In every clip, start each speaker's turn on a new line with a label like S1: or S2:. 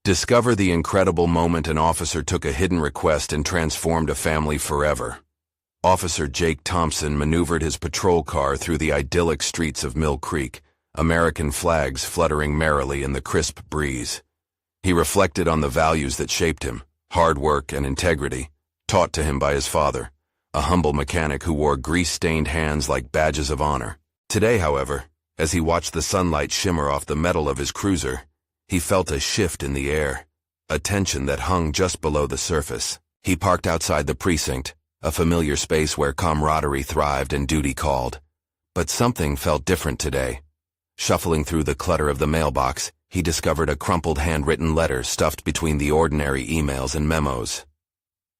S1: Discover the incredible moment an officer took a hidden request and transformed a family forever. Officer Jake Thompson maneuvered his patrol car through the idyllic streets of Mill Creek, American flags fluttering merrily in the crisp breeze. He reflected on the values that shaped him, hard work and integrity, taught to him by his father, a humble mechanic who wore grease-stained hands like badges of honor. Today, however, as he watched the sunlight shimmer off the metal of his cruiser, he felt a shift in the air, a tension that hung just below the surface. He parked outside the precinct, a familiar space where camaraderie thrived and duty called. But something felt different today. Shuffling through the clutter of the mailbox, he discovered a crumpled handwritten letter stuffed between the ordinary emails and memos.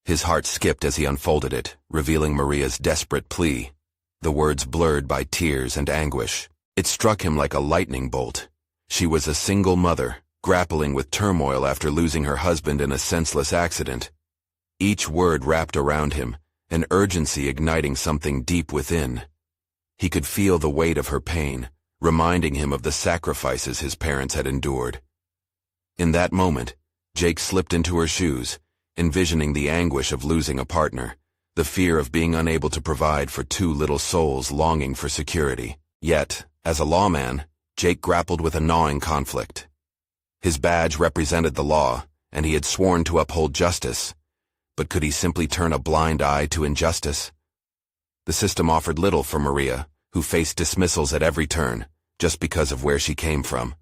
S1: His heart skipped as he unfolded it, revealing Maria's desperate plea, the words blurred by tears and anguish. It struck him like a lightning bolt. She was a single mother, grappling with turmoil after losing her husband in a senseless accident. Each word wrapped around him, an urgency igniting something deep within. He could feel the weight of her pain, reminding him of the sacrifices his parents had endured. In that moment, Jake slipped into her shoes, envisioning the anguish of losing a partner, the fear of being unable to provide for two little souls longing for security. Yet, as a lawman, Jake grappled with a gnawing conflict. His badge represented the law, and he had sworn to uphold justice. But could he simply turn a blind eye to injustice? The system offered little for Maria, who faced dismissals at every turn, just because of where she came from.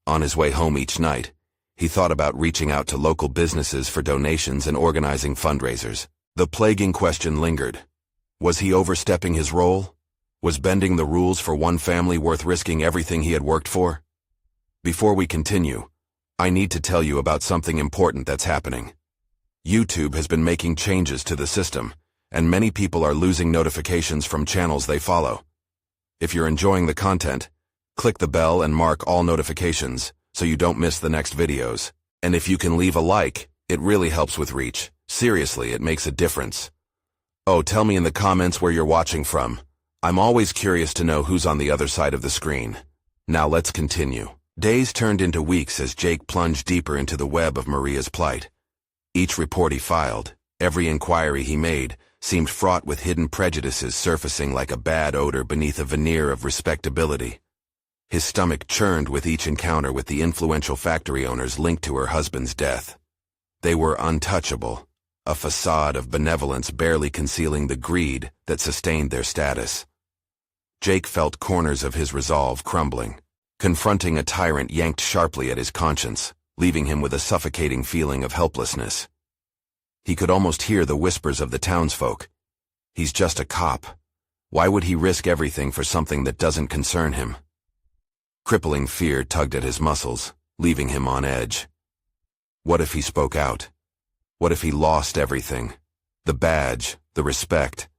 S1: On his way home each night, he thought about reaching out to local businesses for donations and organizing fundraisers. The plaguing question lingered. Was he overstepping his role? Was bending the rules for one family worth risking everything he had worked for? Before we continue, I need to tell you about something important that's happening. YouTube has been making changes to the system, and many people are losing notifications from channels they follow. If you're enjoying the content, click the bell and mark all notifications so you don't miss the next videos. And if you can leave a like, it really helps with reach. Seriously, it makes a difference. Oh, tell me in the comments where you're watching from. I'm always curious to know who's on the other side of the screen. Now let's continue. Days turned into weeks as Jake plunged deeper into the web of Maria's plight. Each report he filed, every inquiry he made, seemed fraught with hidden prejudices surfacing like a bad odor beneath a veneer of respectability. His stomach churned with each encounter with the influential factory owners linked to her husband's death. They were untouchable, a facade of benevolence barely concealing the greed that sustained their status. Jake felt corners of his resolve crumbling. Confronting a tyrant yanked sharply at his conscience, leaving him with a suffocating feeling of helplessness. He could almost hear the whispers of the townsfolk. He's just a cop. Why would he risk everything for something that doesn't concern him? Crippling fear tugged at his muscles, leaving him on edge. What if he spoke out? What if he lost everything? The badge, the respect,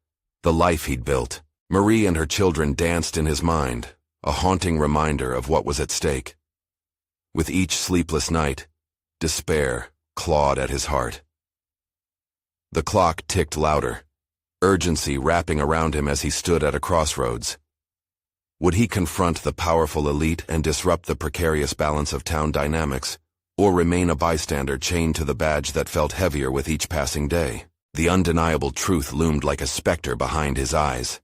S1: the life he'd built. Marie and her children danced in his mind, a haunting reminder of what was at stake. With each sleepless night, despair clawed at his heart. The clock ticked louder, urgency wrapping around him as he stood at a crossroads. Would he confront the powerful elite and disrupt the precarious balance of town dynamics, or remain a bystander chained to the badge that felt heavier with each passing day? The undeniable truth loomed like a specter behind his eyes.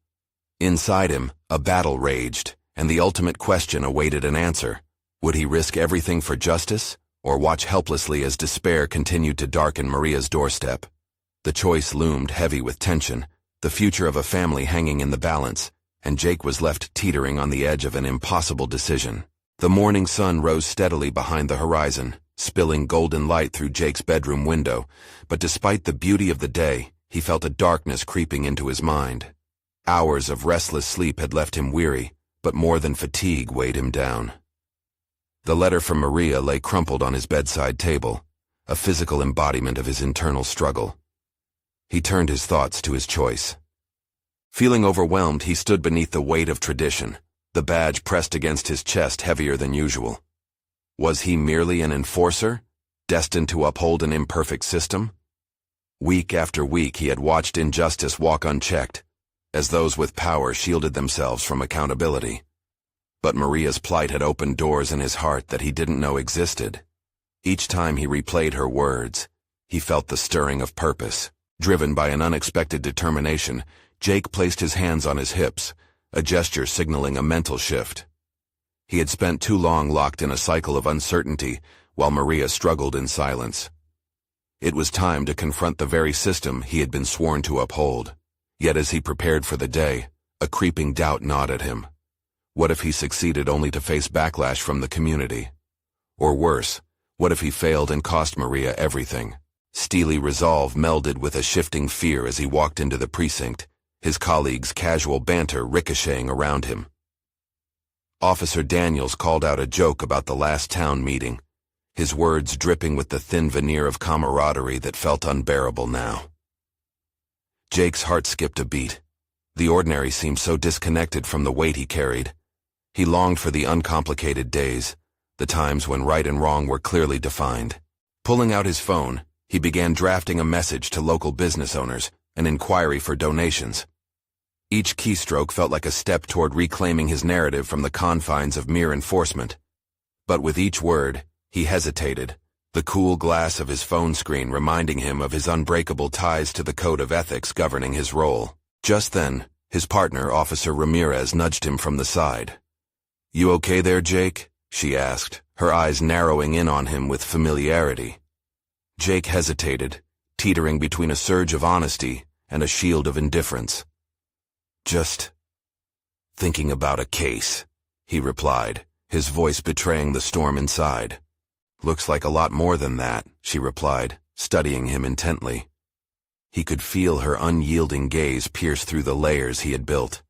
S1: Inside him, a battle raged, and the ultimate question awaited an answer. Would he risk everything for justice, or watch helplessly as despair continued to darken Maria's doorstep? The choice loomed heavy with tension, the future of a family hanging in the balance, and Jake was left teetering on the edge of an impossible decision. The morning sun rose steadily behind the horizon, spilling golden light through Jake's bedroom window, but despite the beauty of the day, he felt a darkness creeping into his mind. Hours of restless sleep had left him weary, but more than fatigue weighed him down. The letter from Maria lay crumpled on his bedside table, a physical embodiment of his internal struggle. He turned his thoughts to his choice. Feeling overwhelmed, he stood beneath the weight of tradition, the badge pressed against his chest heavier than usual. Was he merely an enforcer, destined to uphold an imperfect system? Week after week he had watched injustice walk unchecked, as those with power shielded themselves from accountability. But Maria's plight had opened doors in his heart that he didn't know existed. Each time he replayed her words, he felt the stirring of purpose. Driven by an unexpected determination, Jake placed his hands on his hips, a gesture signaling a mental shift. He had spent too long locked in a cycle of uncertainty, while Maria struggled in silence. It was time to confront the very system he had been sworn to uphold. Yet as he prepared for the day, a creeping doubt gnawed at him. What if he succeeded only to face backlash from the community? Or worse, what if he failed and cost Maria everything? Steely resolve melded with a shifting fear as he walked into the precinct, his colleagues' casual banter ricocheting around him. Officer Daniels called out a joke about the last town meeting, his words dripping with the thin veneer of camaraderie that felt unbearable now. Jake's heart skipped a beat. The ordinary seemed so disconnected from the weight he carried. He longed for the uncomplicated days, the times when right and wrong were clearly defined. Pulling out his phone, he began drafting a message to local business owners, an inquiry for donations. Each keystroke felt like a step toward reclaiming his narrative from the confines of mere enforcement. But with each word, he hesitated, the cool glass of his phone screen reminding him of his unbreakable ties to the code of ethics governing his role. Just then, his partner, Officer Ramirez, nudged him from the side. "You okay there, Jake?" she asked, her eyes narrowing in on him with familiarity. Jake hesitated, teetering between a surge of honesty and a shield of indifference. "Just thinking about a case," he replied, his voice betraying the storm inside. "Looks like a lot more than that," she replied, studying him intently. He could feel her unyielding gaze pierce through the layers he had built.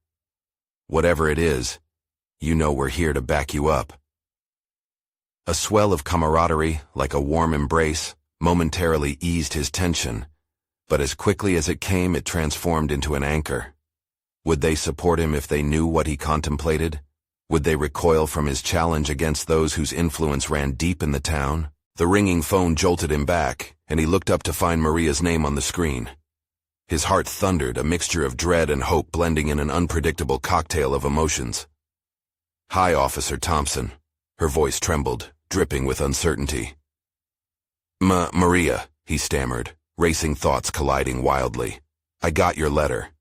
S1: "Whatever it is, you know we're here to back you up." A swell of camaraderie, like a warm embrace, momentarily eased his tension, but as quickly as it came, it transformed into an anchor. Would they support him if they knew what he contemplated? Would they recoil from his challenge against those whose influence ran deep in the town? The ringing phone jolted him back, and he looked up to find Maria's name on the screen. His heart thundered, a mixture of dread and hope blending in an unpredictable cocktail of emotions. "Hi, Officer Thompson." Her voice trembled, dripping with uncertainty. Maria," he stammered, racing thoughts colliding wildly. "I got your letter."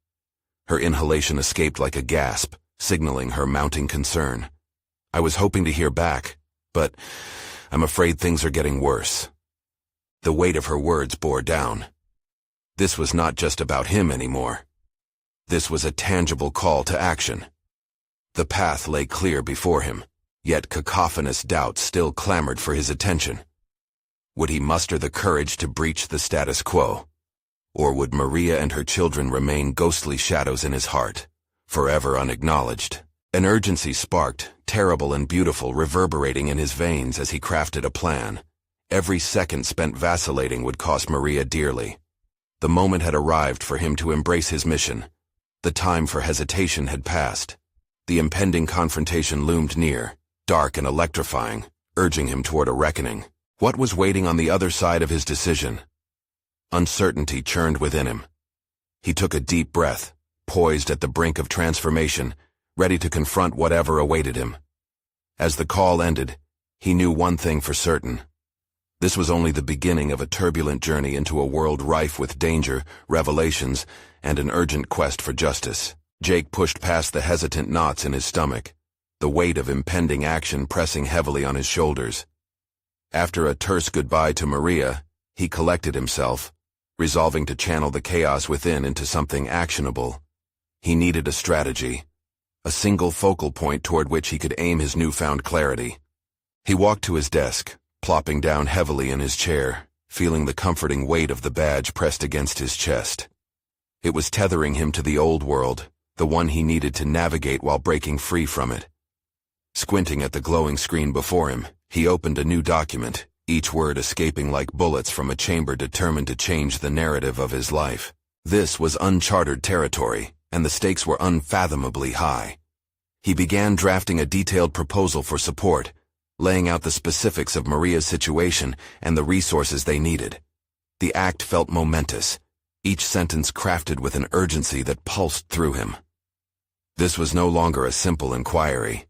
S1: Her inhalation escaped like a gasp, signaling her mounting concern. "I was hoping to hear back, but I'm afraid things are getting worse." The weight of her words bore down. This was not just about him anymore. This was a tangible call to action. The path lay clear before him, yet cacophonous doubt still clamored for his attention. Would he muster the courage to breach the status quo? Or would Maria and her children remain ghostly shadows in his heart, forever unacknowledged? An urgency sparked, terrible and beautiful, reverberating in his veins as he crafted a plan. Every second spent vacillating would cost Maria dearly. The moment had arrived for him to embrace his mission. The time for hesitation had passed. The impending confrontation loomed near, dark and electrifying, urging him toward a reckoning. What was waiting on the other side of his decision? Uncertainty churned within him. He took a deep breath, poised at the brink of transformation, ready to confront whatever awaited him. As the call ended, he knew one thing for certain. This was only the beginning of a turbulent journey into a world rife with danger, revelations, and an urgent quest for justice. Jake pushed past the hesitant knots in his stomach, the weight of impending action pressing heavily on his shoulders. After a terse goodbye to Maria, he collected himself, resolving to channel the chaos within into something actionable. He needed a strategy, a single focal point toward which he could aim his newfound clarity. He walked to his desk, plopping down heavily in his chair, feeling the comforting weight of the badge pressed against his chest. It was tethering him to the old world, the one he needed to navigate while breaking free from it. Squinting at the glowing screen before him, he opened a new document, each word escaping like bullets from a chamber determined to change the narrative of his life. This was uncharted territory, and the stakes were unfathomably high. He began drafting a detailed proposal for support, laying out the specifics of Maria's situation and the resources they needed. The act felt momentous, each sentence crafted with an urgency that pulsed through him. This was no longer a simple inquiry.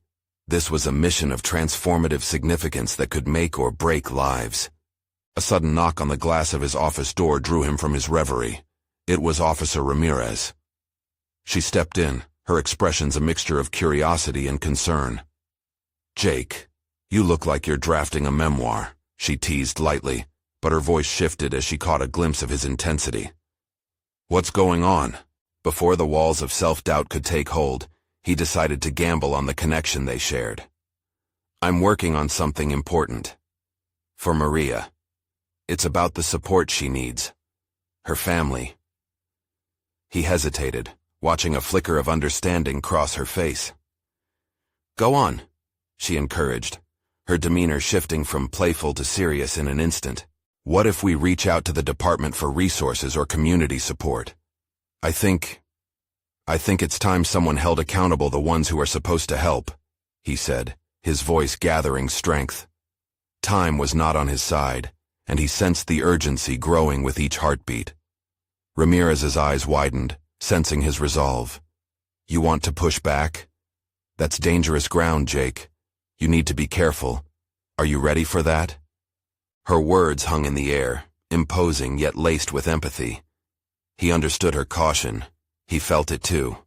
S1: This was a mission of transformative significance that could make or break lives. A sudden knock on the glass of his office door drew him from his reverie. It was Officer Ramirez. She stepped in, her expressions a mixture of curiosity and concern. "Jake, you look like you're drafting a memoir," she teased lightly, but her voice shifted as she caught a glimpse of his intensity. "What's going on?" Before the walls of self-doubt could take hold, he decided to gamble on the connection they shared. "I'm working on something important. For Maria. It's about the support she needs. Her family." He hesitated, watching a flicker of understanding cross her face. "Go on," she encouraged, her demeanor shifting from playful to serious in an instant. "What if we reach out to the Department for Resources or Community Support? I think it's time someone held accountable the ones who are supposed to help," he said, his voice gathering strength. Time was not on his side, and he sensed the urgency growing with each heartbeat. Ramirez's eyes widened, sensing his resolve. "You want to push back? That's dangerous ground, Jake. You need to be careful. Are you ready for that?" Her words hung in the air, imposing yet laced with empathy. He understood her caution. He felt it too.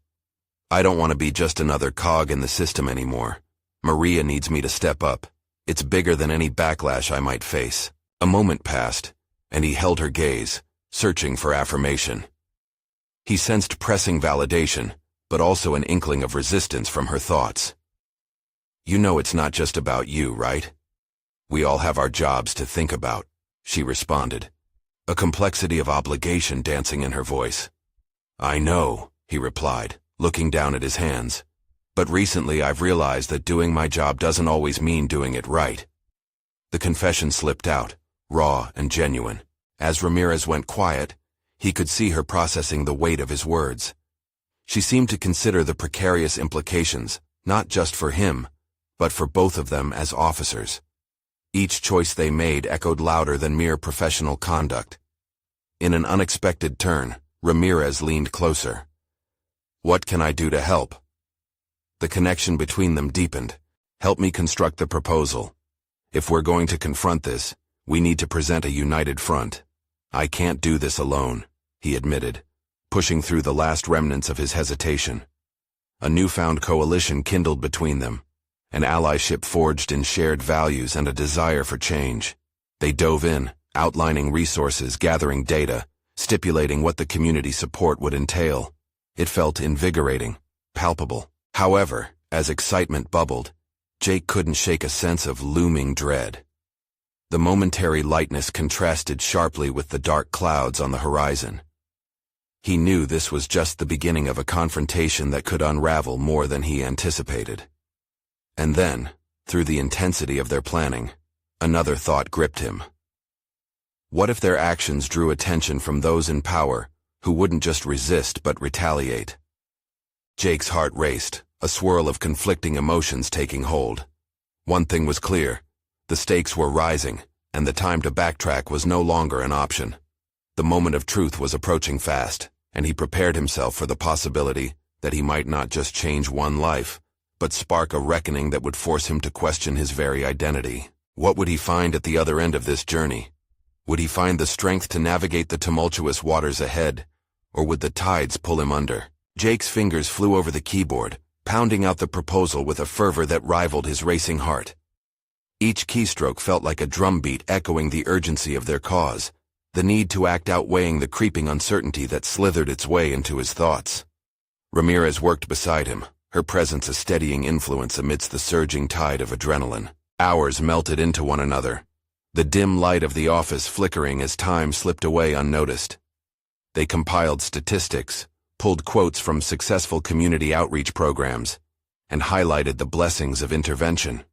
S1: "I don't want to be just another cog in the system anymore. Maria needs me to step up. It's bigger than any backlash I might face." A moment passed, and he held her gaze, searching for affirmation. He sensed pressing validation, but also an inkling of resistance from her thoughts. "You know it's not just about you, right? We all have our jobs to think about," she responded, a complexity of obligation dancing in her voice. "I know," he replied, looking down at his hands. "But recently I've realized that doing my job doesn't always mean doing it right." The confession slipped out, raw and genuine. As Ramirez went quiet, he could see her processing the weight of his words. She seemed to consider the precarious implications, not just for him, but for both of them as officers. Each choice they made echoed louder than mere professional conduct. In an unexpected turn, Ramirez leaned closer. "What can I do to help?" The connection between them deepened. "Help me construct the proposal. If we're going to confront this, we need to present a united front. I can't do this alone," he admitted, pushing through the last remnants of his hesitation. A newfound coalition kindled between them, an allyship forged in shared values and a desire for change. They dove in, outlining resources, gathering data, stipulating what the community support would entail. It felt invigorating, palpable. However, as excitement bubbled, Jake couldn't shake a sense of looming dread. The momentary lightness contrasted sharply with the dark clouds on the horizon. He knew this was just the beginning of a confrontation that could unravel more than he anticipated. And then, through the intensity of their planning, another thought gripped him. What if their actions drew attention from those in power, who wouldn't just resist but retaliate? Jake's heart raced, a swirl of conflicting emotions taking hold. One thing was clear. The stakes were rising, and the time to backtrack was no longer an option. The moment of truth was approaching fast, and he prepared himself for the possibility that he might not just change one life, but spark a reckoning that would force him to question his very identity. What would he find at the other end of this journey? Would he find the strength to navigate the tumultuous waters ahead, or would the tides pull him under? Jake's fingers flew over the keyboard, pounding out the proposal with a fervor that rivaled his racing heart. Each keystroke felt like a drumbeat echoing the urgency of their cause, the need to act outweighing the creeping uncertainty that slithered its way into his thoughts. Ramirez worked beside him, her presence a steadying influence amidst the surging tide of adrenaline. Hours melted into one another, the dim light of the office flickering as time slipped away unnoticed. They compiled statistics, pulled quotes from successful community outreach programs, and highlighted the blessings of intervention.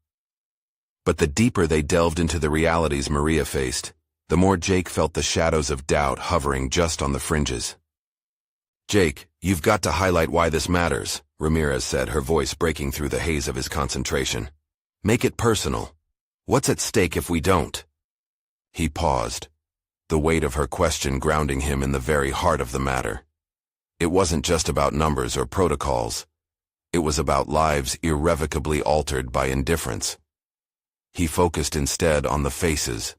S1: But the deeper they delved into the realities Maria faced, the more Jake felt the shadows of doubt hovering just on the fringes. "Jake, you've got to highlight why this matters," Ramirez said, her voice breaking through the haze of his concentration. "Make it personal. What's at stake if we don't?" He paused, the weight of her question grounding him in the very heart of the matter. It wasn't just about numbers or protocols. It was about lives irrevocably altered by indifference. He focused instead on the faces,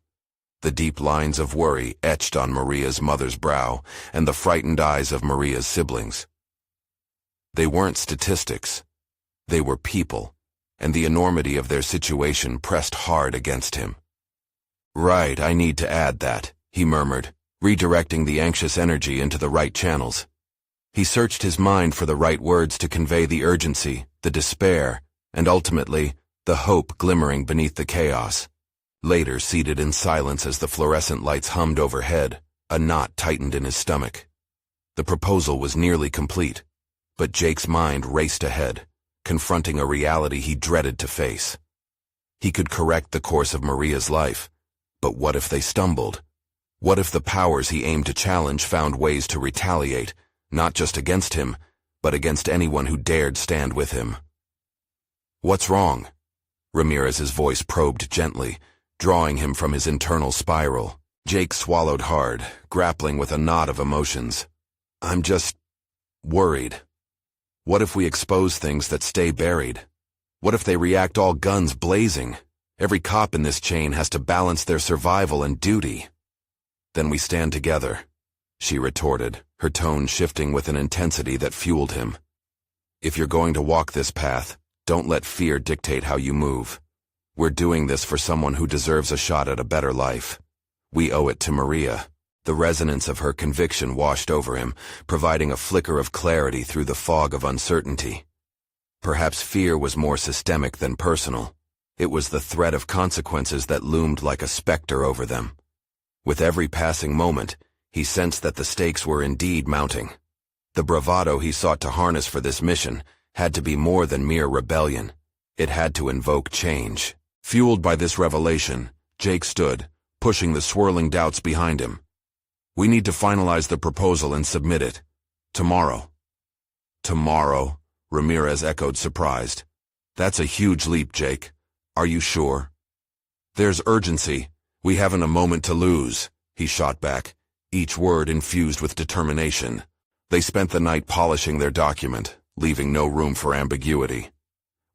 S1: the deep lines of worry etched on Maria's mother's brow and the frightened eyes of Maria's siblings. They weren't statistics. They were people, and the enormity of their situation pressed hard against him. "Right, I need to add that," he murmured, redirecting the anxious energy into the right channels. He searched his mind for the right words to convey the urgency, the despair, and ultimately, the hope glimmering beneath the chaos. Later, seated in silence as the fluorescent lights hummed overhead, a knot tightened in his stomach. The proposal was nearly complete, but Jake's mind raced ahead, confronting a reality he dreaded to face. He could correct the course of Maria's life, but what if they stumbled? What if the powers he aimed to challenge found ways to retaliate, not just against him, but against anyone who dared stand with him? "What's wrong?" Ramirez's voice probed gently, drawing him from his internal spiral. Jake swallowed hard, grappling with a knot of emotions. "I'm just worried. What if we expose things that stay buried? What if they react all guns blazing? Every cop in this chain has to balance their survival and duty." "Then we stand together," she retorted, her tone shifting with an intensity that fueled him. "If you're going to walk this path, don't let fear dictate how you move. We're doing this for someone who deserves a shot at a better life. We owe it to Maria." The resonance of her conviction washed over him, providing a flicker of clarity through the fog of uncertainty. Perhaps fear was more systemic than personal. It was the threat of consequences that loomed like a specter over them. With every passing moment, he sensed that the stakes were indeed mounting. The bravado he sought to harness for this mission had to be more than mere rebellion. It had to invoke change. Fueled by this revelation, Jake stood, pushing the swirling doubts behind him. "We need to finalize the proposal and submit it. Tomorrow." "Tomorrow?" Ramirez echoed, surprised. "That's a huge leap, Jake. Are you sure?" "There's urgency. We haven't a moment to lose," he shot back, each word infused with determination. They spent the night polishing their document, leaving no room for ambiguity.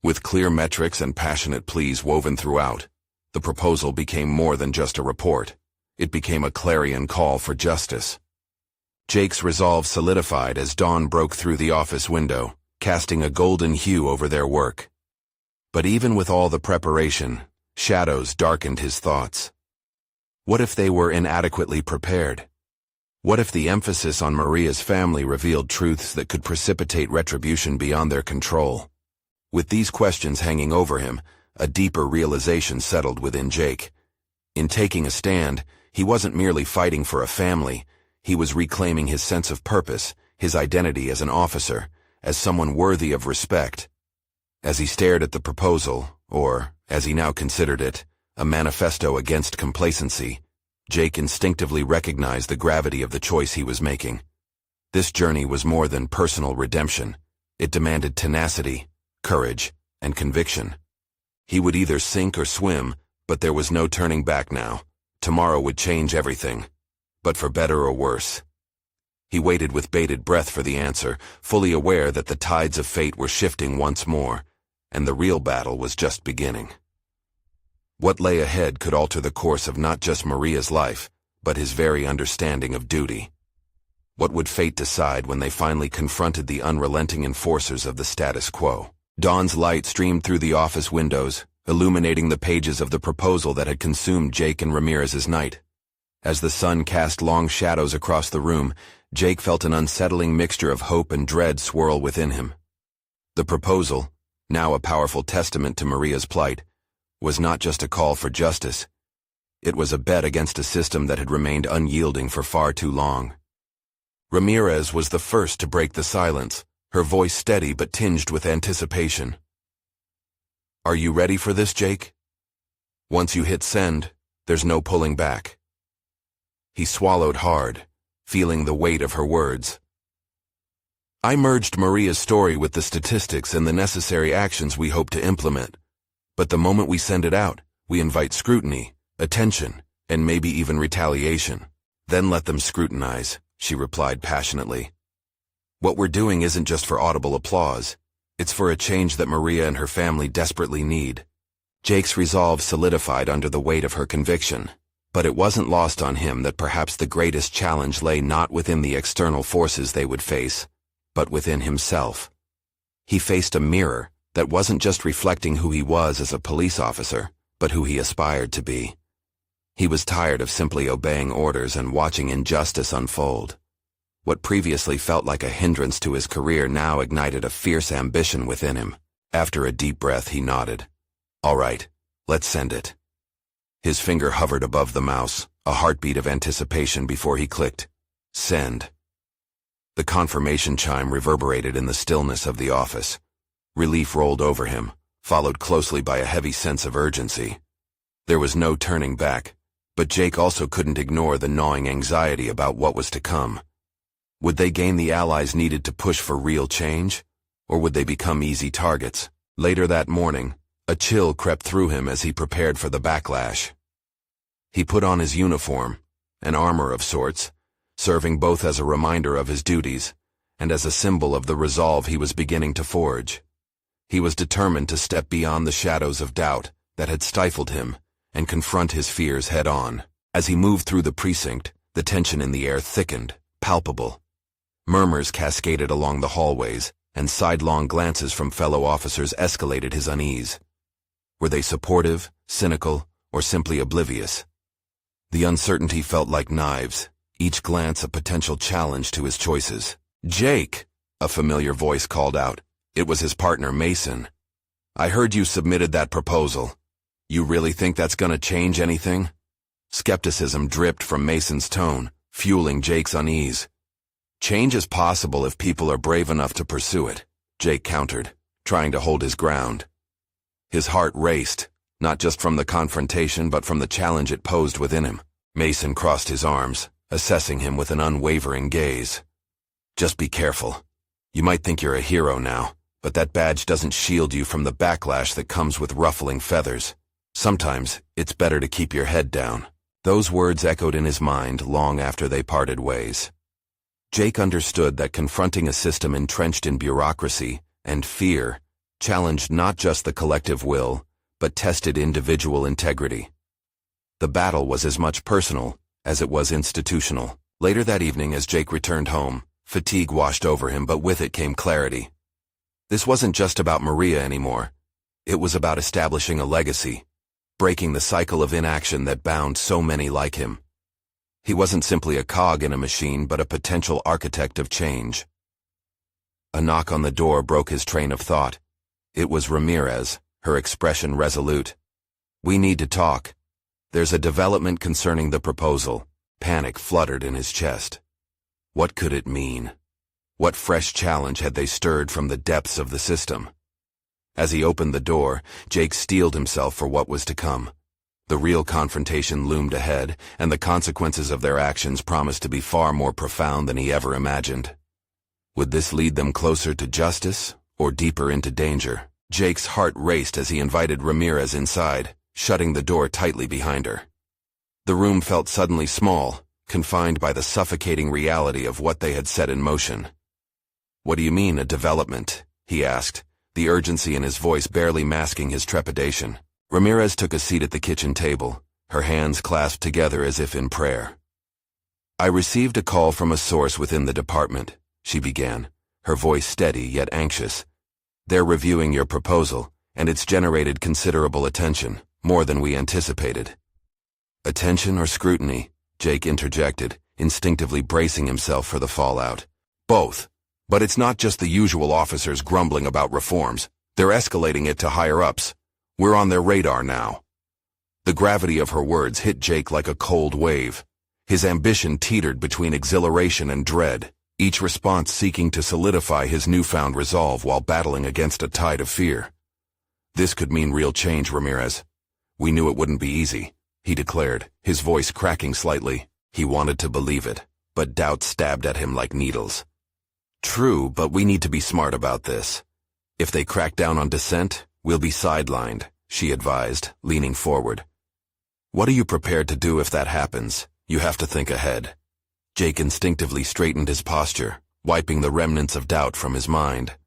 S1: With clear metrics and passionate pleas woven throughout, the proposal became more than just a report. It became a clarion call for justice. Jake's resolve solidified as dawn broke through the office window, casting a golden hue over their work. But even with all the preparation, shadows darkened his thoughts. What if they were inadequately prepared? What if the emphasis on Maria's family revealed truths that could precipitate retribution beyond their control? With these questions hanging over him, a deeper realization settled within Jake. In taking a stand, he wasn't merely fighting for a family, he was reclaiming his sense of purpose, his identity as an officer, as someone worthy of respect. As he stared at the proposal, or, as he now considered it, a manifesto against complacency, Jake instinctively recognized the gravity of the choice he was making. This journey was more than personal redemption. It demanded tenacity, courage, and conviction. He would either sink or swim, but there was no turning back now. Tomorrow would change everything, but for better or worse. He waited with bated breath for the answer, fully aware that the tides of fate were shifting once more, and the real battle was just beginning. What lay ahead could alter the course of not just Maria's life, but his very understanding of duty. What would fate decide when they finally confronted the unrelenting enforcers of the status quo? Dawn's light streamed through the office windows, illuminating the pages of the proposal that had consumed Jake and Ramirez's night. As the sun cast long shadows across the room, Jake felt an unsettling mixture of hope and dread swirl within him. The proposal, now a powerful testament to Maria's plight, was not just a call for justice. It was a bet against a system that had remained unyielding for far too long. Ramirez was the first to break the silence, her voice steady but tinged with anticipation. "Are you ready for this, Jake? Once you hit send, there's no pulling back." He swallowed hard, feeling the weight of her words. "I merged Maria's story with the statistics and the necessary actions we hope to implement. But the moment we send it out, we invite scrutiny, attention, and maybe even retaliation. Then let them scrutinize," she replied passionately. "What we're doing isn't just for audible applause. It's for a change that Maria and her family desperately need." Jake's resolve solidified under the weight of her conviction. But it wasn't lost on him that perhaps the greatest challenge lay not within the external forces they would face, but within himself. He faced a mirror that wasn't just reflecting who he was as a police officer, but who he aspired to be. He was tired of simply obeying orders and watching injustice unfold. What previously felt like a hindrance to his career now ignited a fierce ambition within him. After a deep breath, he nodded. "All right, let's send it." His finger hovered above the mouse, a heartbeat of anticipation before he clicked, "Send." The confirmation chime reverberated in the stillness of the office. Relief rolled over him, followed closely by a heavy sense of urgency. There was no turning back, but Jake also couldn't ignore the gnawing anxiety about what was to come. Would they gain the allies needed to push for real change, or would they become easy targets? Later that morning, a chill crept through him as he prepared for the backlash. He put on his uniform, an armor of sorts, serving both as a reminder of his duties and as a symbol of the resolve he was beginning to forge. He was determined to step beyond the shadows of doubt that had stifled him and confront his fears head-on. As he moved through the precinct, the tension in the air thickened, palpable. Murmurs cascaded along the hallways, and sidelong glances from fellow officers escalated his unease. Were they supportive, cynical, or simply oblivious? The uncertainty felt like knives, each glance a potential challenge to his choices. "Jake," a familiar voice called out. It was his partner, Mason. "I heard you submitted that proposal. You really think that's gonna change anything?" Skepticism dripped from Mason's tone, fueling Jake's unease. "Change is possible if people are brave enough to pursue it," Jake countered, trying to hold his ground. His heart raced, not just from the confrontation but from the challenge it posed within him. Mason crossed his arms, assessing him with an unwavering gaze. "Just be careful. You might think you're a hero now, but that badge doesn't shield you from the backlash that comes with ruffling feathers. Sometimes, it's better to keep your head down." Those words echoed in his mind long after they parted ways. Jake understood that confronting a system entrenched in bureaucracy and fear challenged not just the collective will, but tested individual integrity. The battle was as much personal as it was institutional. Later that evening, as Jake returned home, fatigue washed over him, but with it came clarity. This wasn't just about Maria anymore. It was about establishing a legacy, breaking the cycle of inaction that bound so many like him. He wasn't simply a cog in a machine, but a potential architect of change. A knock on the door broke his train of thought. It was Ramirez, her expression resolute. "We need to talk. There's a development concerning the proposal." Panic fluttered in his chest. What could it mean? What fresh challenge had they stirred from the depths of the system? As he opened the door, Jake steeled himself for what was to come. The real confrontation loomed ahead, and the consequences of their actions promised to be far more profound than he ever imagined. Would this lead them closer to justice, or deeper into danger? Jake's heart raced as he invited Ramirez inside, shutting the door tightly behind her. The room felt suddenly small, confined by the suffocating reality of what they had set in motion. "What do you mean, a development?" he asked, the urgency in his voice barely masking his trepidation. Ramirez took a seat at the kitchen table, her hands clasped together as if in prayer. "I received a call from a source within the department," she began, her voice steady yet anxious. "They're reviewing your proposal, and it's generated considerable attention, more than we anticipated." "Attention or scrutiny?" Jake interjected, instinctively bracing himself for the fallout. "Both. But it's not just the usual officers grumbling about reforms. They're escalating it to higher-ups. We're on their radar now." The gravity of her words hit Jake like a cold wave. His ambition teetered between exhilaration and dread, each response seeking to solidify his newfound resolve while battling against a tide of fear. "This could mean real change, Ramirez. We knew it wouldn't be easy," he declared, his voice cracking slightly. He wanted to believe it, but doubt stabbed at him like needles. "True, but we need to be smart about this. If they crack down on dissent, we'll be sidelined," she advised, leaning forward. "What are you prepared to do if that happens? You have to think ahead." Jake instinctively straightened his posture, wiping the remnants of doubt from his mind.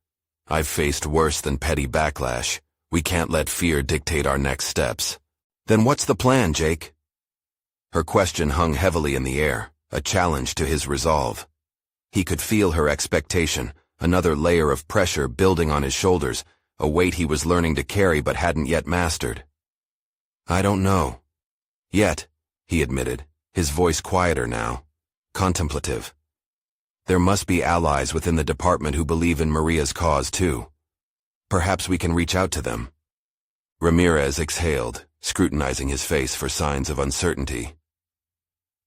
S1: "I've faced worse than petty backlash. We can't let fear dictate our next steps." "Then what's the plan, Jake?" Her question hung heavily in the air, a challenge to his resolve. He could feel her expectation, another layer of pressure building on his shoulders, a weight he was learning to carry but hadn't yet mastered. "I don't know. Yet," he admitted, his voice quieter now, contemplative. "There must be allies within the department who believe in Maria's cause too. Perhaps we can reach out to them." Ramirez exhaled, scrutinizing his face for signs of uncertainty.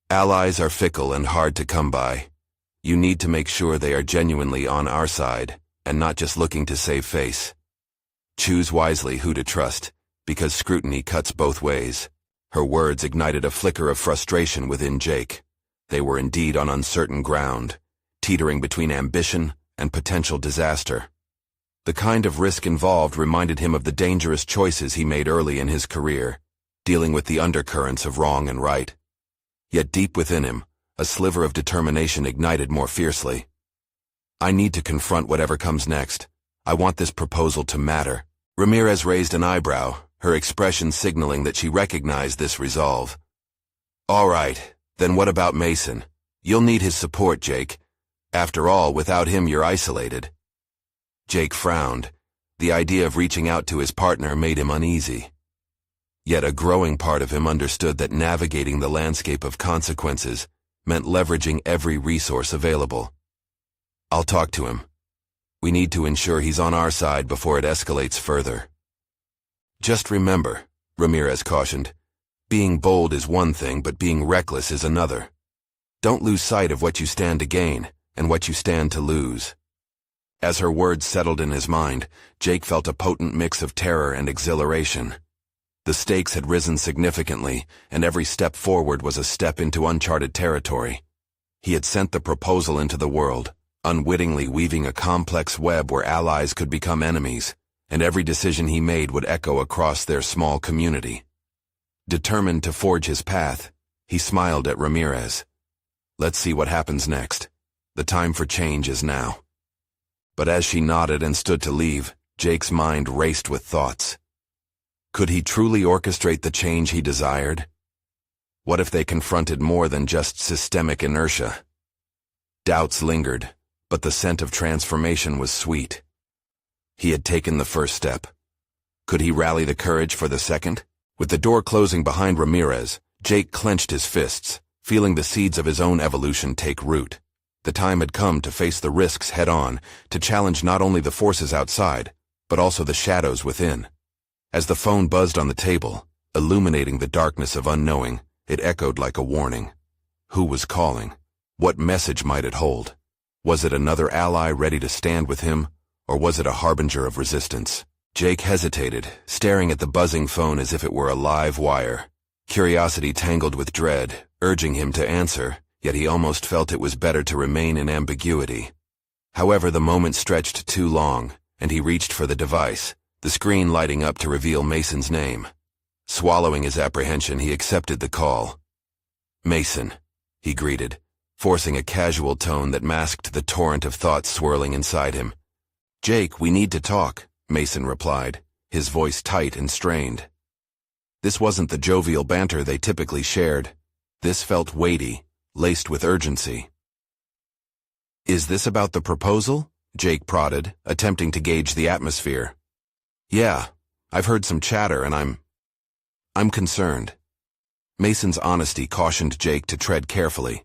S1: "Allies are fickle and hard to come by. You need to make sure they are genuinely on our side, and not just looking to save face. Choose wisely who to trust, because scrutiny cuts both ways." Her words ignited a flicker of frustration within Jake. They were indeed on uncertain ground, teetering between ambition and potential disaster. The kind of risk involved reminded him of the dangerous choices he made early in his career, dealing with the undercurrents of wrong and right. Yet deep within him, a sliver of determination ignited more fiercely. "I need to confront whatever comes next. I want this proposal to matter." Ramirez raised an eyebrow, her expression signaling that she recognized this resolve. "All right, then what about Mason? You'll need his support, Jake. After all, without him you're isolated." Jake frowned. The idea of reaching out to his partner made him uneasy. Yet a growing part of him understood that navigating the landscape of consequences meant leveraging every resource available. "I'll talk to him. We need to ensure he's on our side before it escalates further." "Just remember," Ramirez cautioned, "being bold is one thing, but being reckless is another. Don't lose sight of what you stand to gain and what you stand to lose." As her words settled in his mind, Jake felt a potent mix of terror and exhilaration. The stakes had risen significantly, and every step forward was a step into uncharted territory. He had sent the proposal into the world, unwittingly weaving a complex web where allies could become enemies, and every decision he made would echo across their small community. Determined to forge his path, he smiled at Ramirez. "Let's see what happens next. The time for change is now." But as she nodded and stood to leave, Jake's mind raced with thoughts. Could he truly orchestrate the change he desired? What if they confronted more than just systemic inertia? Doubts lingered, but the scent of transformation was sweet. He had taken the first step. Could he rally the courage for the second? With the door closing behind Ramirez, Jake clenched his fists, feeling the seeds of his own evolution take root. The time had come to face the risks head-on, to challenge not only the forces outside, but also the shadows within. As the phone buzzed on the table, illuminating the darkness of unknowing, it echoed like a warning. Who was calling? What message might it hold? Was it another ally ready to stand with him, or was it a harbinger of resistance? Jake hesitated, staring at the buzzing phone as if it were a live wire. Curiosity tangled with dread, urging him to answer, yet he almost felt it was better to remain in ambiguity. However, the moment stretched too long, and he reached for the device, the screen lighting up to reveal Mason's name. Swallowing his apprehension, he accepted the call. "Mason," he greeted, forcing a casual tone that masked the torrent of thoughts swirling inside him. "Jake, we need to talk," Mason replied, his voice tight and strained. This wasn't the jovial banter they typically shared. This felt weighty, laced with urgency. "Is this about the proposal?" Jake prodded, attempting to gauge the atmosphere. "Yeah, I've heard some chatter and I'm concerned." Mason's honesty cautioned Jake to tread carefully.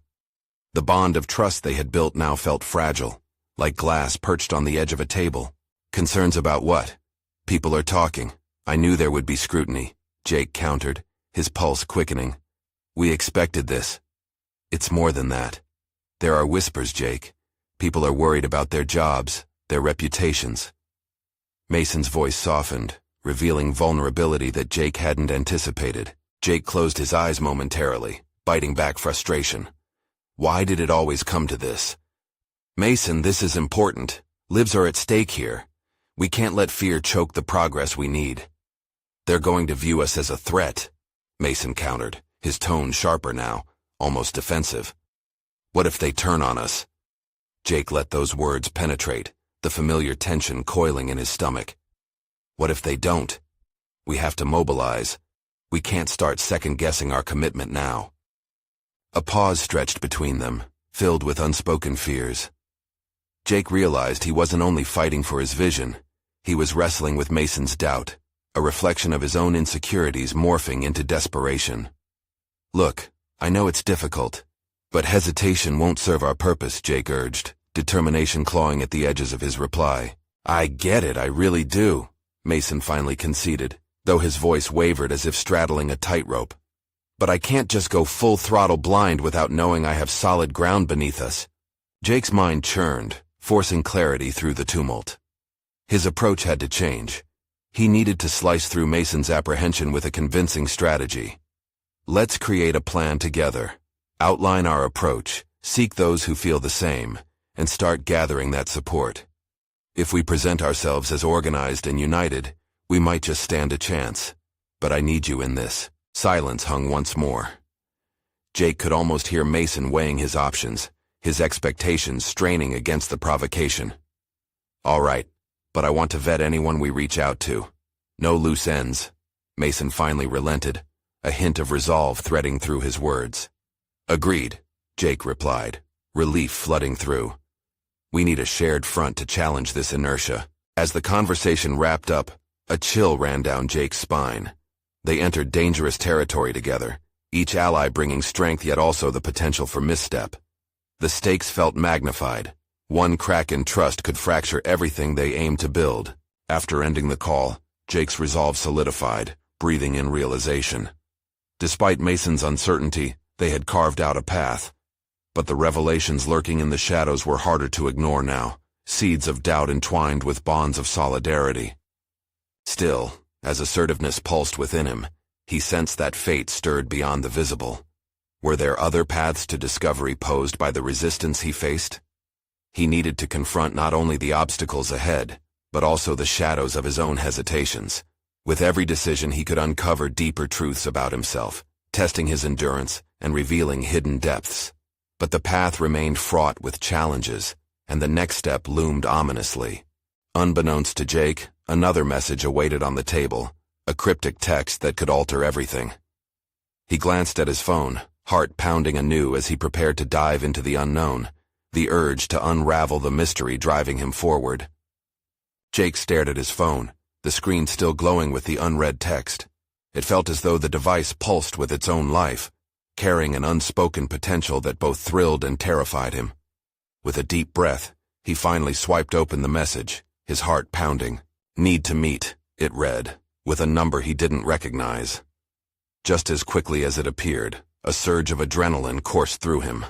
S1: The bond of trust they had built now felt fragile, like glass perched on the edge of a table. "Concerns about what?" "People are talking. I knew there would be scrutiny," Jake countered, his pulse quickening. "We expected this. It's more than that. There are whispers, Jake. People are worried about their jobs, their reputations." Mason's voice softened, revealing vulnerability that Jake hadn't anticipated. Jake closed his eyes momentarily, biting back frustration. Why did it always come to this? "Mason, this is important. Lives are at stake here. We can't let fear choke the progress we need." "They're going to view us as a threat," Mason countered, his tone sharper now, almost defensive. "What if they turn on us?" Jake let those words penetrate, the familiar tension coiling in his stomach. "What if they don't? We have to mobilize. We can't start second-guessing our commitment now." A pause stretched between them, filled with unspoken fears. Jake realized he wasn't only fighting for his vision, he was wrestling with Mason's doubt, a reflection of his own insecurities morphing into desperation. "Look, I know it's difficult, but hesitation won't serve our purpose," Jake urged, determination clawing at the edges of his reply. "I get it, I really do," Mason finally conceded, though his voice wavered as if straddling a tightrope. "But I can't just go full throttle blind without knowing I have solid ground beneath us." Jake's mind churned, forcing clarity through the tumult. His approach had to change. He needed to slice through Mason's apprehension with a convincing strategy. "Let's create a plan together. Outline our approach, seek those who feel the same, and start gathering that support. If we present ourselves as organized and united, we might just stand a chance. But I need you in this." Silence hung once more. Jake could almost hear Mason weighing his options, his expectations straining against the provocation. "All right, but I want to vet anyone we reach out to. No loose ends." Mason finally relented, a hint of resolve threading through his words. "Agreed," Jake replied, relief flooding through. "We need a shared front to challenge this inertia." As the conversation wrapped up, a chill ran down Jake's spine. They entered dangerous territory together, each ally bringing strength yet also the potential for misstep. The stakes felt magnified. One crack in trust could fracture everything they aimed to build. After ending the call, Jake's resolve solidified, breathing in realization. Despite Mason's uncertainty, they had carved out a path. But the revelations lurking in the shadows were harder to ignore now, seeds of doubt entwined with bonds of solidarity. Still, as assertiveness pulsed within him, he sensed that fate stirred beyond the visible. Were there other paths to discovery posed by the resistance he faced? He needed to confront not only the obstacles ahead, but also the shadows of his own hesitations. With every decision he could uncover deeper truths about himself, testing his endurance and revealing hidden depths. But the path remained fraught with challenges, and the next step loomed ominously. Unbeknownst to Jake, another message awaited on the table, a cryptic text that could alter everything. He glanced at his phone, heart pounding anew as he prepared to dive into the unknown, the urge to unravel the mystery driving him forward. Jake stared at his phone, the screen still glowing with the unread text. It felt as though the device pulsed with its own life, carrying an unspoken potential that both thrilled and terrified him. With a deep breath, he finally swiped open the message, his heart pounding. "Need to meet," it read, with a number he didn't recognize. Just as quickly as it appeared, a surge of adrenaline coursed through him.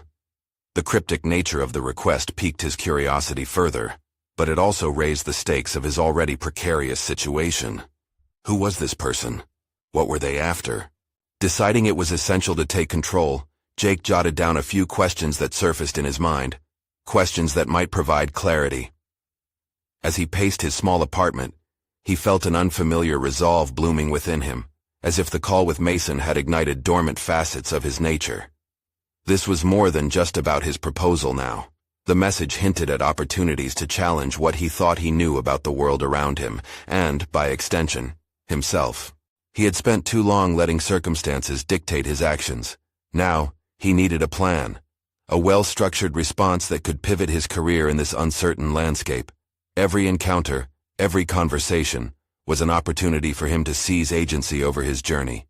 S1: The cryptic nature of the request piqued his curiosity further, but it also raised the stakes of his already precarious situation. Who was this person? What were they after? Deciding it was essential to take control, Jake jotted down a few questions that surfaced in his mind, questions that might provide clarity. As he paced his small apartment, he felt an unfamiliar resolve blooming within him, as if the call with Mason had ignited dormant facets of his nature. This was more than just about his proposal now. The message hinted at opportunities to challenge what he thought he knew about the world around him, and, by extension, himself. He had spent too long letting circumstances dictate his actions. Now, he needed a plan, a well-structured response that could pivot his career in this uncertain landscape. Every encounter, every conversation, was an opportunity for him to seize agency over his journey.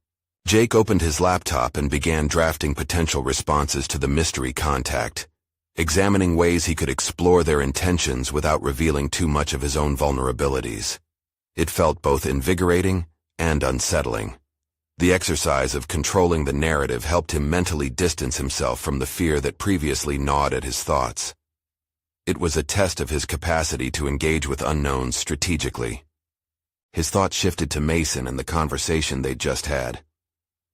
S1: Jake opened his laptop and began drafting potential responses to the mystery contact, examining ways he could explore their intentions without revealing too much of his own vulnerabilities. It felt both invigorating and unsettling. The exercise of controlling the narrative helped him mentally distance himself from the fear that previously gnawed at his thoughts. It was a test of his capacity to engage with unknowns strategically. His thoughts shifted to Mason and the conversation they'd just had.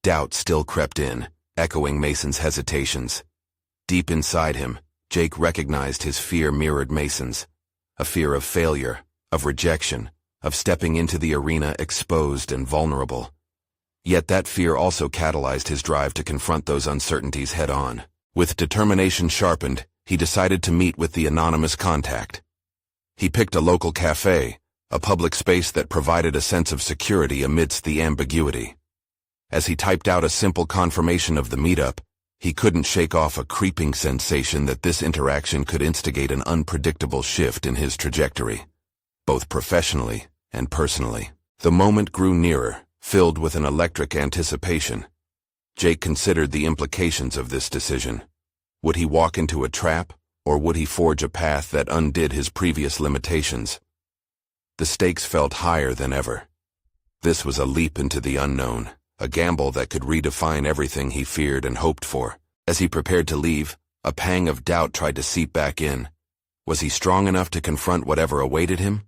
S1: Doubt still crept in, echoing Mason's hesitations. Deep inside him, Jake recognized his fear mirrored Mason's, a fear of failure, of rejection, of stepping into the arena exposed and vulnerable. Yet that fear also catalyzed his drive to confront those uncertainties head-on. With determination sharpened, he decided to meet with the anonymous contact. He picked a local cafe, a public space that provided a sense of security amidst the ambiguity. As he typed out a simple confirmation of the meetup, He couldn't shake off a creeping sensation that this interaction could instigate an unpredictable shift in his trajectory, both professionally and personally. The moment grew nearer, filled with an electric anticipation. Jake considered the implications of this decision. Would he walk into a trap, or would he forge a path that undid his previous limitations? The stakes felt higher than ever. This was a leap into the unknown, a gamble that could redefine everything he feared and hoped for. As he prepared to leave, a pang of doubt tried to seep back in. Was he strong enough to confront whatever awaited him?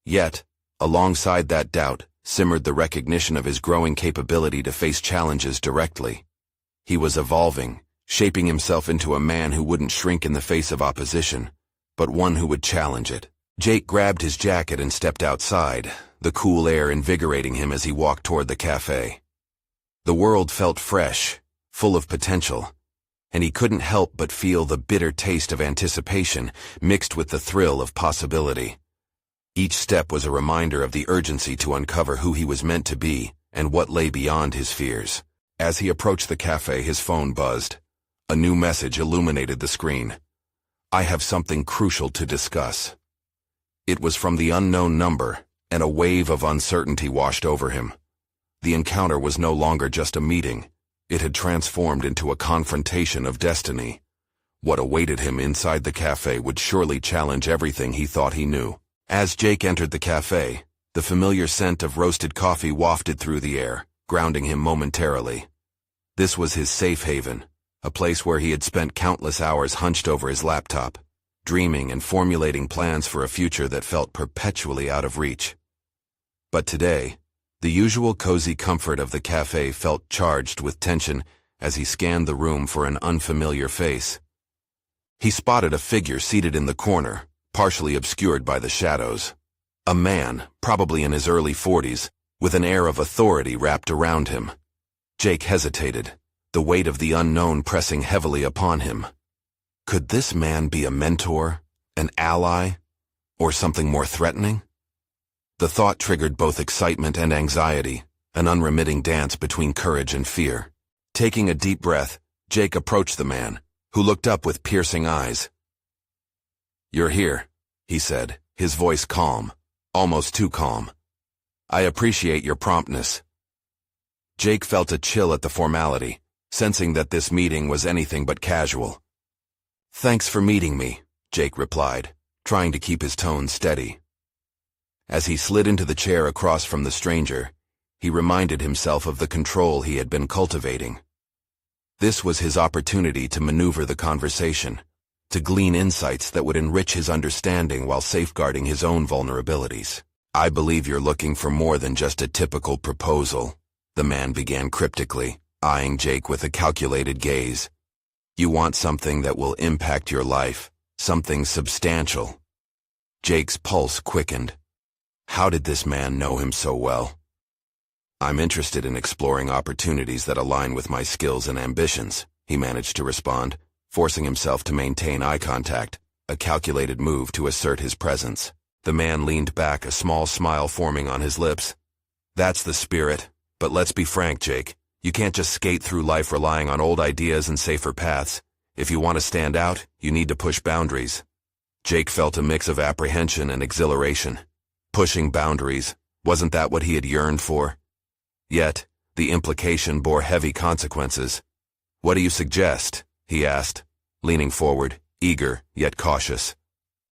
S1: Yet, alongside that doubt, simmered the recognition of his growing capability to face challenges directly. He was evolving, shaping himself into a man who wouldn't shrink in the face of opposition, but one who would challenge it. Jake grabbed his jacket and stepped outside, the cool air invigorating him as he walked toward the cafe. The world felt fresh, full of potential, and he couldn't help but feel the bitter taste of anticipation mixed with the thrill of possibility. Each step was a reminder of the urgency to uncover who he was meant to be and what lay beyond his fears. As he approached the cafe, his phone buzzed. A new message illuminated the screen. "I have something crucial to discuss." It was from the unknown number, and a wave of uncertainty washed over him. The encounter was no longer just a meeting. It had transformed into a confrontation of destiny. What awaited him inside the cafe would surely challenge everything he thought he knew. As Jake entered the cafe, the familiar scent of roasted coffee wafted through the air, grounding him momentarily. This was his safe haven, a place where he had spent countless hours hunched over his laptop, dreaming and formulating plans for a future that felt perpetually out of reach. But today, the usual cozy comfort of the cafe felt charged with tension as he scanned the room for an unfamiliar face. He spotted a figure seated in the corner, partially obscured by the shadows. A man, probably in his early 40s, with an air of authority wrapped around him. Jake hesitated, the weight of the unknown pressing heavily upon him. Could this man be a mentor, an ally, or something more threatening? The thought triggered both excitement and anxiety, an unremitting dance between courage and fear. Taking a deep breath, Jake approached the man, who looked up with piercing eyes. "You're here," he said, his voice calm, almost too calm. "I appreciate your promptness." Jake felt a chill at the formality, sensing that this meeting was anything but casual. "Thanks for meeting me," Jake replied, trying to keep his tone steady. As he slid into the chair across from the stranger, he reminded himself of the control he had been cultivating. This was his opportunity to maneuver the conversation, to glean insights that would enrich his understanding while safeguarding his own vulnerabilities. "I believe you're looking for more than just a typical proposal," the man began cryptically, eyeing Jake with a calculated gaze. "You want something that will impact your life, something substantial." Jake's pulse quickened. How did this man know him so well? "I'm interested in exploring opportunities that align with my skills and ambitions," he managed to respond, forcing himself to maintain eye contact, a calculated move to assert his presence. The man leaned back, a small smile forming on his lips. "That's the spirit, but let's be frank, Jake. You can't just skate through life relying on old ideas and safer paths. If you want to stand out, you need to push boundaries." Jake felt a mix of apprehension and exhilaration. Pushing boundaries, wasn't that what he had yearned for? Yet, the implication bore heavy consequences. "What do you suggest?" he asked, leaning forward, eager yet cautious.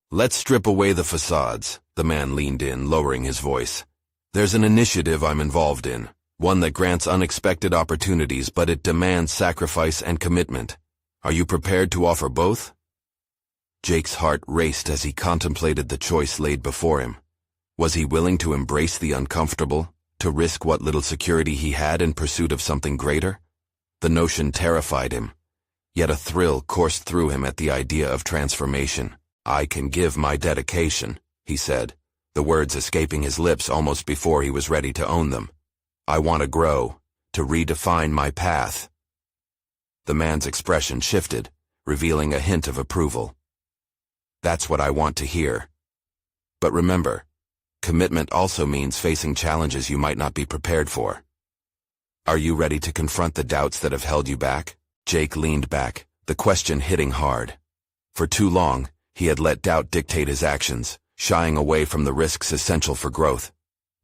S1: "Let's strip away the facades," the man leaned in, lowering his voice. "There's an initiative I'm involved in, one that grants unexpected opportunities, but it demands sacrifice and commitment. Are you prepared to offer both?" Jake's heart raced as he contemplated the choice laid before him. Was he willing to embrace the uncomfortable, to risk what little security he had in pursuit of something greater? The notion terrified him, yet a thrill coursed through him at the idea of transformation. "I can give my dedication," he said, the words escaping his lips almost before he was ready to own them. "I want to grow, to redefine my path." The man's expression shifted, revealing a hint of approval. "That's what I want to hear. But remember, commitment also means facing challenges you might not be prepared for. Are you ready to confront the doubts that have held you back? Jake leaned back, the question hitting hard. For too long, he had let doubt dictate his actions, shying away from the risks essential for growth.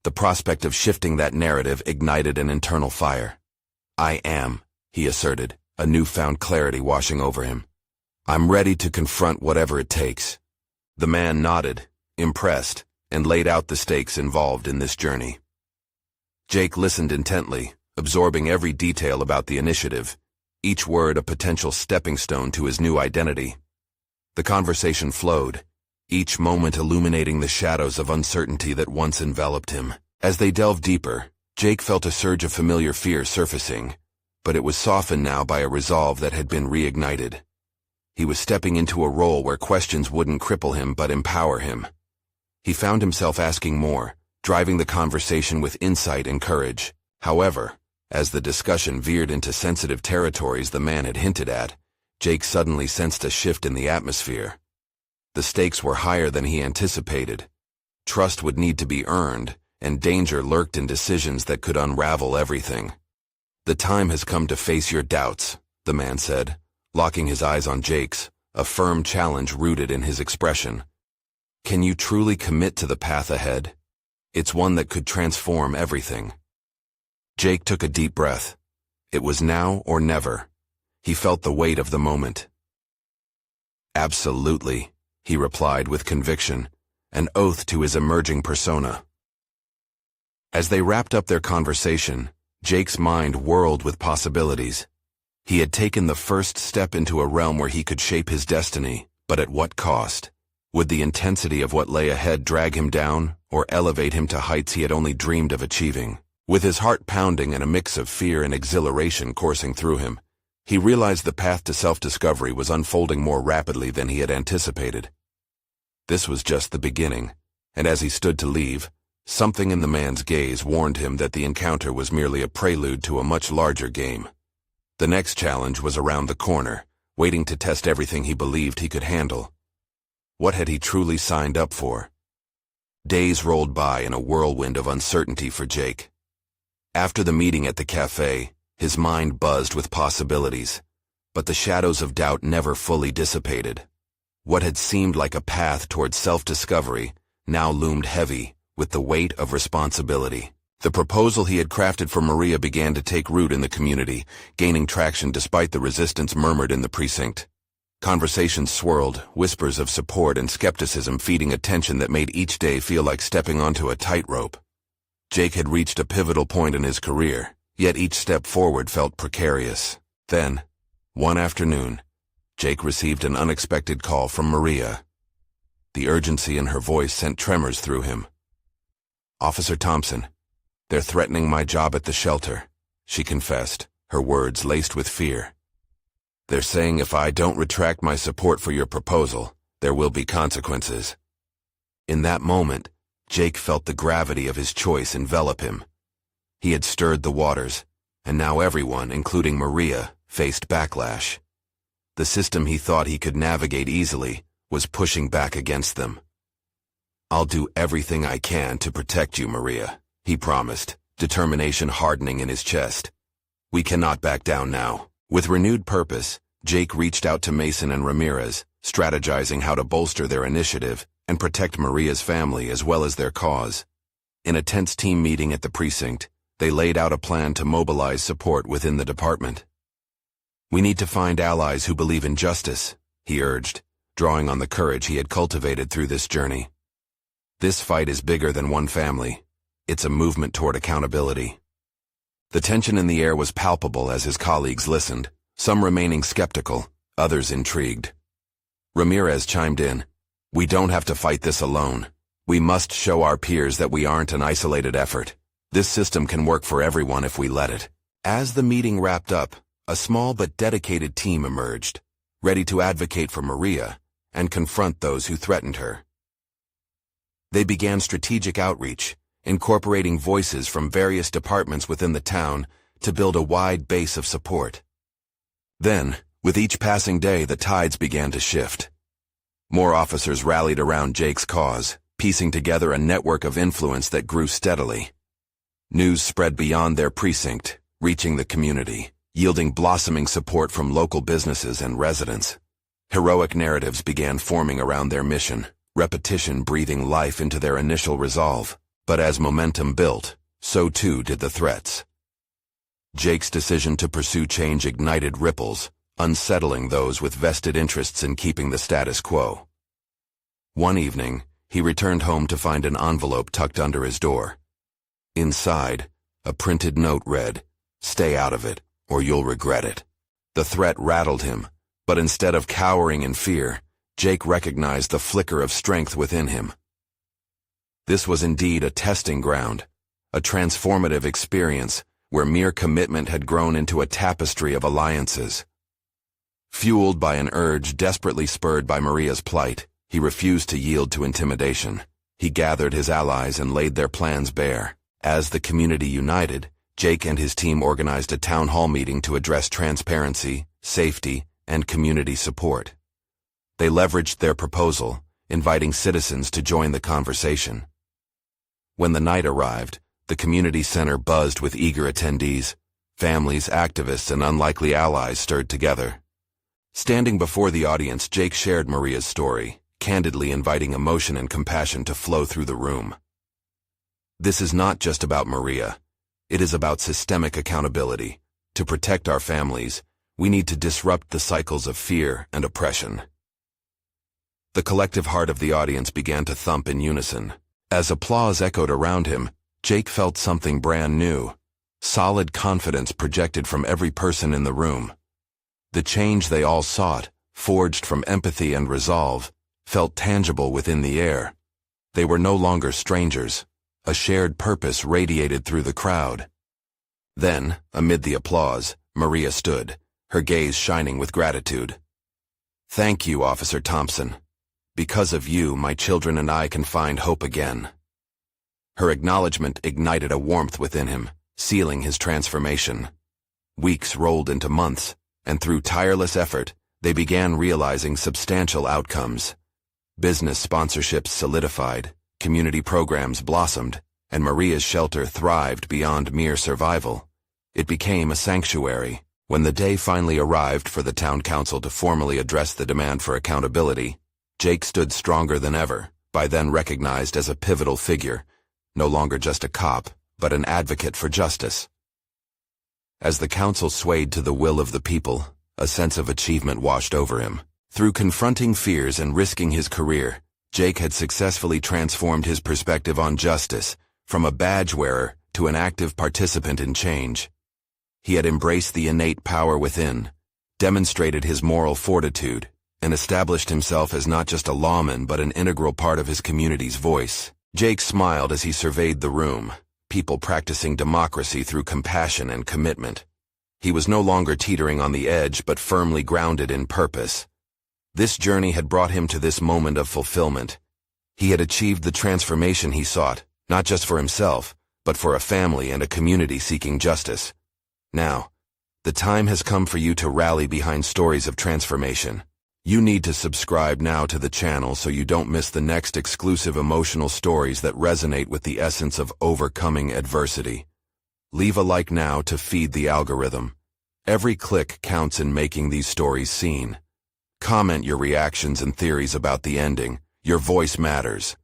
S1: The prospect of shifting that narrative ignited an internal fire. "I am," he asserted, a newfound clarity washing over him. "I'm ready to confront whatever it takes." The man nodded, impressed, and laid out the stakes involved in this journey. Jake listened intently, absorbing every detail about the initiative, each word a potential stepping stone to his new identity. The conversation flowed, each moment illuminating the shadows of uncertainty that once enveloped him. As they delved deeper, Jake felt a surge of familiar fear surfacing, but it was softened now by a resolve that had been reignited. He was stepping into a role where questions wouldn't cripple him but empower him. He found himself asking more, driving the conversation with insight and courage. However, as the discussion veered into sensitive territories the man had hinted at, Jake suddenly sensed a shift in the atmosphere. The stakes were higher than he anticipated. Trust would need to be earned, and danger lurked in decisions that could unravel everything. "The time has come to face your doubts," the man said, locking his eyes on Jake's, a firm challenge rooted in his expression. "Can you truly commit to the path ahead? It's one that could transform everything." Jake took a deep breath. It was now or never. He felt the weight of the moment. "Absolutely," he replied with conviction, an oath to his emerging persona. As they wrapped up their conversation, Jake's mind whirled with possibilities. He had taken the first step into a realm where he could shape his destiny, but at what cost? Would the intensity of what lay ahead drag him down, or elevate him to heights he had only dreamed of achieving? With his heart pounding and a mix of fear and exhilaration coursing through him, he realized the path to self-discovery was unfolding more rapidly than he had anticipated. This was just the beginning, and as he stood to leave, something in the man's gaze warned him that the encounter was merely a prelude to a much larger game. The next challenge was around the corner, waiting to test everything he believed he could handle. What had he truly signed up for? Days rolled by in a whirlwind of uncertainty for Jake. After the meeting at the cafe, his mind buzzed with possibilities, but the shadows of doubt never fully dissipated. What had seemed like a path toward self-discovery now loomed heavy with the weight of responsibility. The proposal he had crafted for Maria began to take root in the community, gaining traction despite the resistance murmured in the precinct. Conversations swirled, whispers of support and skepticism feeding a tension that made each day feel like stepping onto a tightrope. Jake had reached a pivotal point in his career, yet each step forward felt precarious. Then, one afternoon, Jake received an unexpected call from Maria. The urgency in her voice sent tremors through him. "Officer Thompson, they're threatening my job at the shelter," she confessed, her words laced with fear. "They're saying if I don't retract my support for your proposal, there will be consequences." In that moment, Jake felt the gravity of his choice envelop him. He had stirred the waters, and now everyone, including Maria, faced backlash. The system he thought he could navigate easily was pushing back against them. "I'll do everything I can to protect you, Maria," he promised, determination hardening in his chest. "We cannot back down now." With renewed purpose, Jake reached out to Mason and Ramirez, strategizing how to bolster their initiative and protect Maria's family as well as their cause. In a tense team meeting at the precinct, they laid out a plan to mobilize support within the department. "We need to find allies who believe in justice," he urged, drawing on the courage he had cultivated through this journey. "This fight is bigger than one family. It's a movement toward accountability." The tension in the air was palpable as his colleagues listened, some remaining skeptical, others intrigued. Ramirez chimed in, "We don't have to fight this alone. We must show our peers that we aren't an isolated effort. This system can work for everyone if we let it." As the meeting wrapped up, a small but dedicated team emerged, ready to advocate for Maria and confront those who threatened her. They began strategic outreach, incorporating voices from various departments within the town to build a wide base of support. Then, with each passing day, the tides began to shift. More officers rallied around Jake's cause, piecing together a network of influence that grew steadily. News spread beyond their precinct, reaching the community. yielding blossoming support from local businesses and residents. Heroic narratives began forming around their mission, repetition breathing life into their initial resolve. But as momentum built, so too did the threats. Jake's decision to pursue change ignited ripples, unsettling those with vested interests in keeping the status quo. One evening, he returned home to find an envelope tucked under his door. Inside, a printed note read, "Stay out of it, or you'll regret it." The threat rattled him, but instead of cowering in fear, Jake recognized the flicker of strength within him. This was indeed a testing ground, a transformative experience where mere commitment had grown into a tapestry of alliances. Fueled by an urge desperately spurred by Maria's plight, he refused to yield to intimidation. He gathered his allies and laid their plans bare. As the community united, Jake and his team organized a town hall meeting to address transparency, safety, and community support. They leveraged their proposal, inviting citizens to join the conversation. When the night arrived, the community center buzzed with eager attendees. Families, activists, and unlikely allies stirred together. Standing before the audience, Jake shared Maria's story, candidly inviting emotion and compassion to flow through the room. This is not just about Maria. It is about systemic accountability. To protect our families, we need to disrupt the cycles of fear and oppression. The collective heart of the audience began to thump in unison. As applause echoed around him, Jake felt something brand new. Solid confidence projected from every person in the room. The change they all sought, forged from empathy and resolve, felt tangible within the air. They were no longer strangers. A shared purpose radiated through the crowd. Then, amid the applause, Maria stood, her gaze shining with gratitude. "Thank you, Officer Thompson. Because of you, my children and I can find hope again." Her acknowledgement ignited a warmth within him, sealing his transformation. Weeks rolled into months, and through tireless effort, they began realizing substantial outcomes. Business sponsorships solidified, community programs blossomed, and Maria's shelter thrived beyond mere survival. It became a sanctuary. When the day finally arrived for the town council to formally address the demand for accountability, Jake stood stronger than ever, by then recognized as a pivotal figure, no longer just a cop, but an advocate for justice. As the council swayed to the will of the people, a sense of achievement washed over him. Through confronting fears and risking his career, Jake had successfully transformed his perspective on justice, from a badge wearer to an active participant in change. He had embraced the innate power within, demonstrated his moral fortitude, and established himself as not just a lawman but an integral part of his community's voice. Jake smiled as he surveyed the room, people practicing democracy through compassion and commitment. He was no longer teetering on the edge but firmly grounded in purpose. This journey had brought him to this moment of fulfillment. He had achieved the transformation he sought, not just for himself, but for a family and a community seeking justice. Now, the time has come for you to rally behind stories of transformation. You need to subscribe now to the channel so you don't miss the next exclusive emotional stories that resonate with the essence of overcoming adversity. Leave a like now to feed the algorithm. Every click counts in making these stories seen. Comment your reactions and theories about the ending. Your voice matters.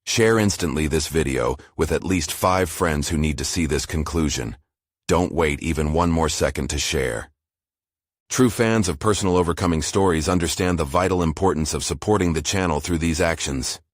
S1: Share instantly this video with at least 5 friends who need to see this conclusion. Don't wait even one more second to share. True fans of personal overcoming stories understand the vital importance of supporting the channel through these actions.